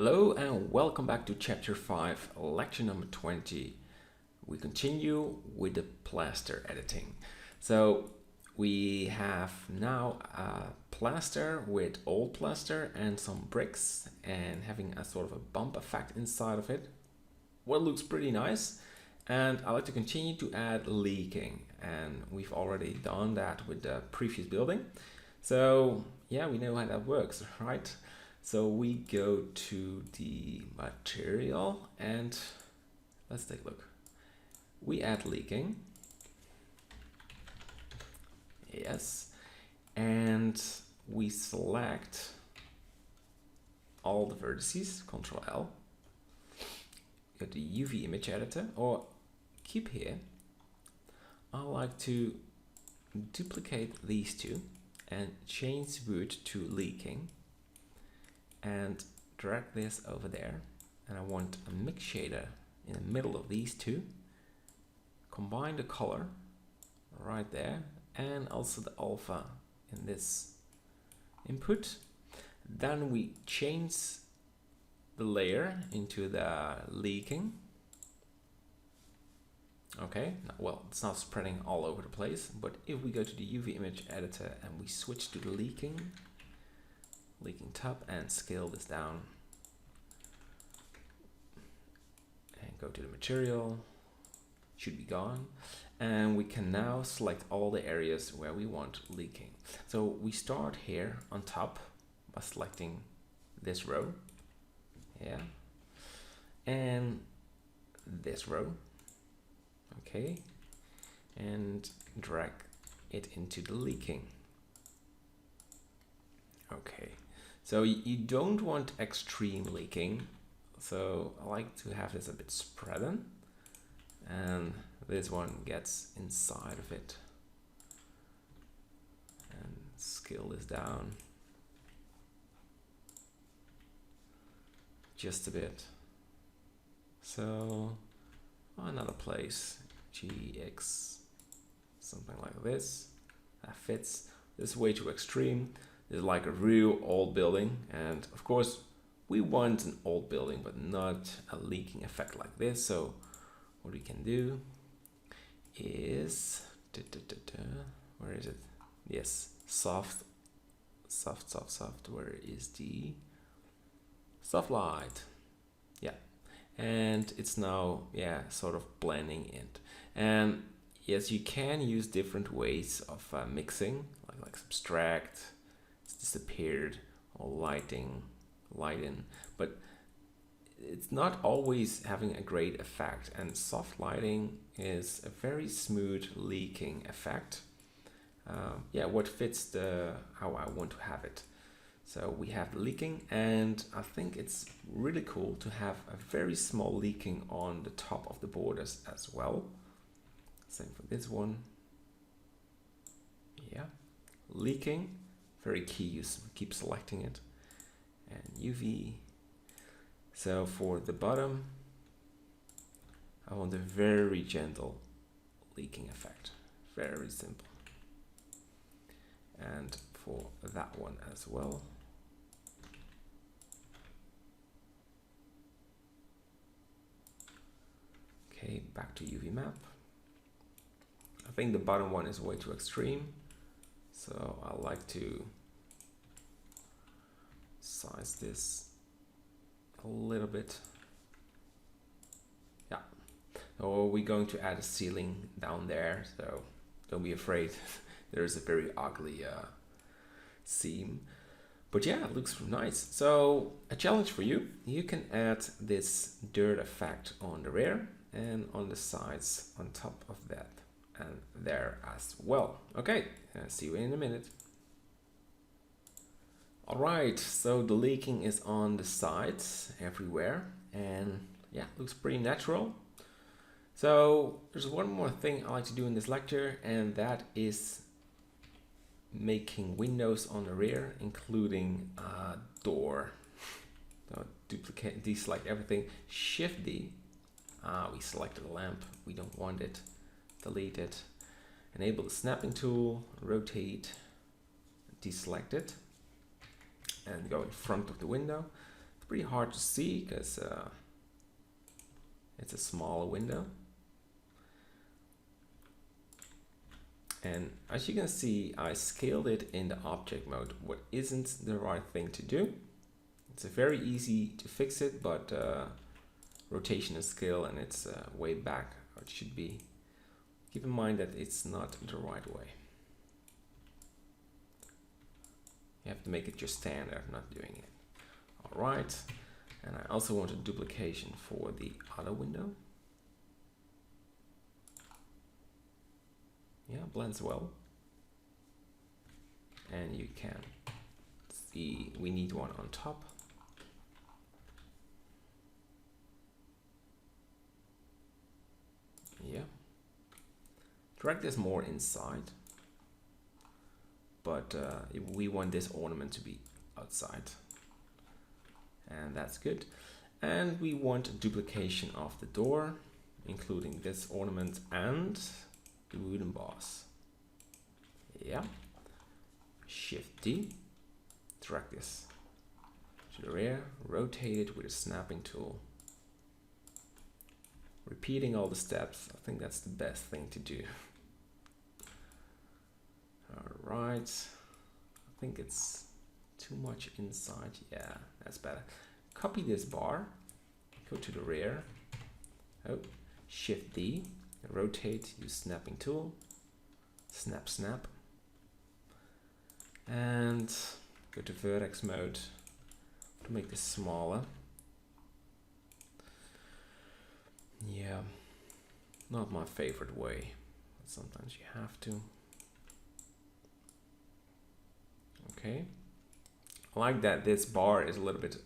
Hello and welcome back to chapter 5, lecture number 20. We continue with the plaster editing. So we have now a plaster with old plaster and some bricks and having a sort of a bump effect inside of it. What looks pretty nice. And I like to continue to add leaking, and we've already done that with the previous building. So yeah, we know how that works, right? So we go to the material and let's take a look. We add leaking. Yes. And we select all the vertices, Control L. Go to UV image editor or keep here. I like to duplicate these two and change wood to leaking. And drag this over there, and I want a mix shader in the middle of these two. Combine the color right there and also the alpha in this input. Then we change the layer into the leaking. Okay, well, it's not spreading all over the place, but if we go to the UV image editor and we switch to the leaking tab and scale this down and go to the material, should be gone, and we can now select all the areas where we want leaking. So we start here on top by selecting this row, yeah, and this row, okay, and drag it into the leaking. Okay, so you don't want extreme leaking, so I like to have this a bit spreading, and this one gets inside of it. And scale this down just a bit. So another place, GX, something like this, that fits. This is way too extreme. This is like a real old building, and of course we want an old building but not a leaking effect like this. So what we can do is where is it? Yes, soft. Where is the soft light? Yeah, and it's now sort of blending in. And yes, you can use different ways of mixing, like subtract, disappeared, or lighten, but it's not always having a great effect, and soft lighting is a very smooth leaking effect. What fits how I want to have it. So we have leaking, and I think it's really cool to have a very small leaking on the top of the borders as well. Same for this one. Yeah, leaking, very key. You keep selecting it, and UV. So for the bottom, I want a very gentle leaking effect, very simple. And for that one as well. Okay, back to UV map. I think the bottom one is way too extreme, so I like to size this a little bit. Yeah, so we're going to add a ceiling down there, so don't be afraid. There's a very ugly seam, but yeah, it looks nice. So a challenge for you: you can add this dirt effect on the rear and on the sides on top of that, and there as well. Okay, see you in a minute. All right, so the leaking is on the sides everywhere, and yeah, looks pretty natural. So there's one more thing I like to do in this lecture, and that is making windows on the rear, including a door. So deselect everything, Shift D. We selected a lamp, we don't want it, delete it. Enable the snapping tool, rotate, deselect it, and go in front of the window. It's pretty hard to see because it's a smaller window. And as you can see, I scaled it in the object mode, what isn't the right thing to do. It's very easy to fix it, but rotation and scale, and it's way back, or it should be. Keep in mind that it's not the right way. You have to make it your standard, not doing it. All right, and I also want a duplication for the other window. Yeah, blends well. And you can see we need one on top. Yeah. Drag this more inside. But we want this ornament to be outside. And that's good. And we want a duplication of the door, including this ornament and the wooden boss. Yeah. Shift D. Drag this to the rear. Rotate it with a snapping tool. Repeating all the steps. I think that's the best thing to do. Alright. I think it's too much inside. Yeah, that's better. Copy this bar. Go to the rear. Oh, Shift D. Rotate, use snapping tool. Snap, snap. And go to vertex mode to make this smaller. Yeah, not my favorite way, but sometimes you have to. Okay, I like that this bar is a little bit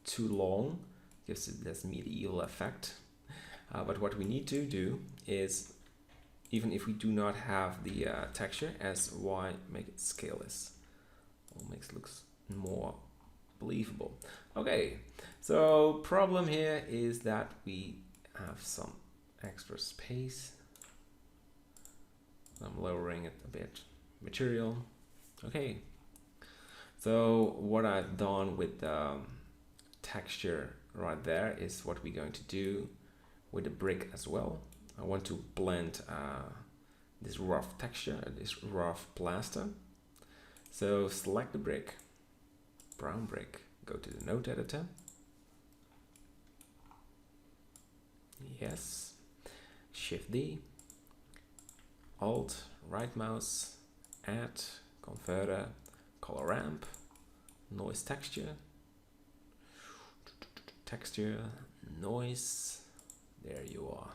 too long, gives it this medieval effect. But what we need to do is, even if we do not have the texture as Y, make it scaleless. It makes it look more believable. Okay, so problem here is that we have some extra space. I'm lowering it a bit. Material. Okay, so what I've done with the texture right there is what we're going to do with the brick as well. I want to blend this rough texture, this rough plaster. So select the brick, brown brick, go to the node editor. Yes, Shift D, Alt, right mouse, add, converter, color ramp, noise texture, texture, noise. There you are,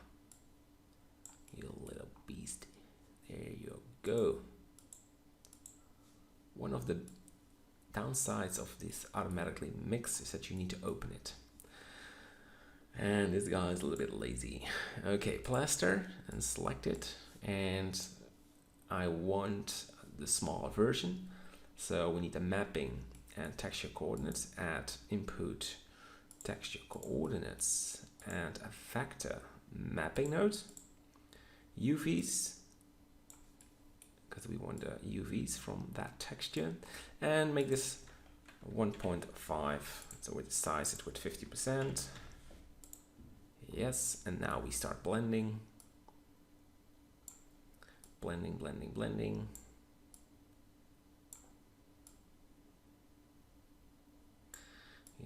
you little beast. There you go. One of the downsides of this automatically mix is that you need to open it. And this guy is a little bit lazy. Okay, plaster, and select it. And I want the smaller version. So we need a mapping and texture coordinates. Add input texture coordinates and a factor mapping node. UVs, because we want the UVs from that texture, and make this 1.5. So we size it with 50%. Yes, and now we start blending. Blending, blending, blending.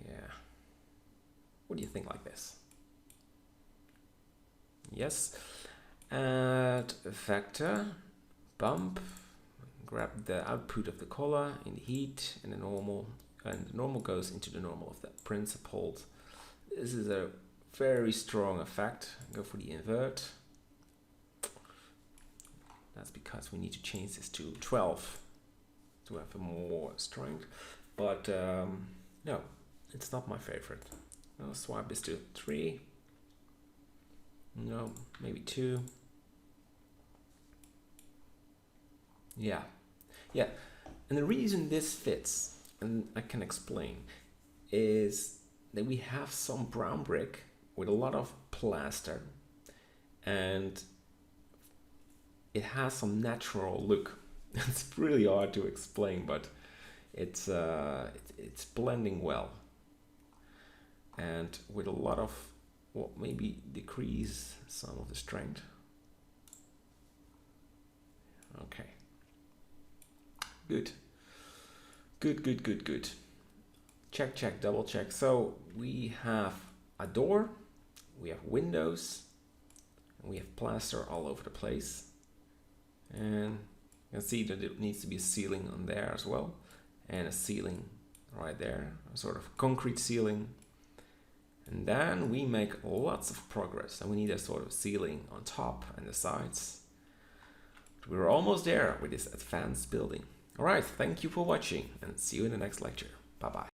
Yeah. What do you think like this? Yes. Add a vector, bump, grab the output of the color in the heat and the normal, and the normal goes into the normal of the principled. This is a very strong effect. Go for the invert. That's because we need to change this to 12 to have more strength. But no, it's not my favorite. I'll swipe this to 3. No, maybe 2. Yeah. And the reason this fits, and I can explain, is that we have some brown brick with a lot of plaster, and it has some natural look. It's really hard to explain, but it's blending well. and with a lot of, well, maybe decrease some of the strength. Okay. Good. Good. Check, double check. So we have a door, we have windows, and we have plaster all over the place. And you can see that it needs to be a ceiling on there as well, and a ceiling right there, a sort of concrete ceiling. And then we make lots of progress, and we need a sort of ceiling on top and the sides. We're almost there with this advanced building. All right, thank you for watching, and see you in the next lecture. Bye-bye.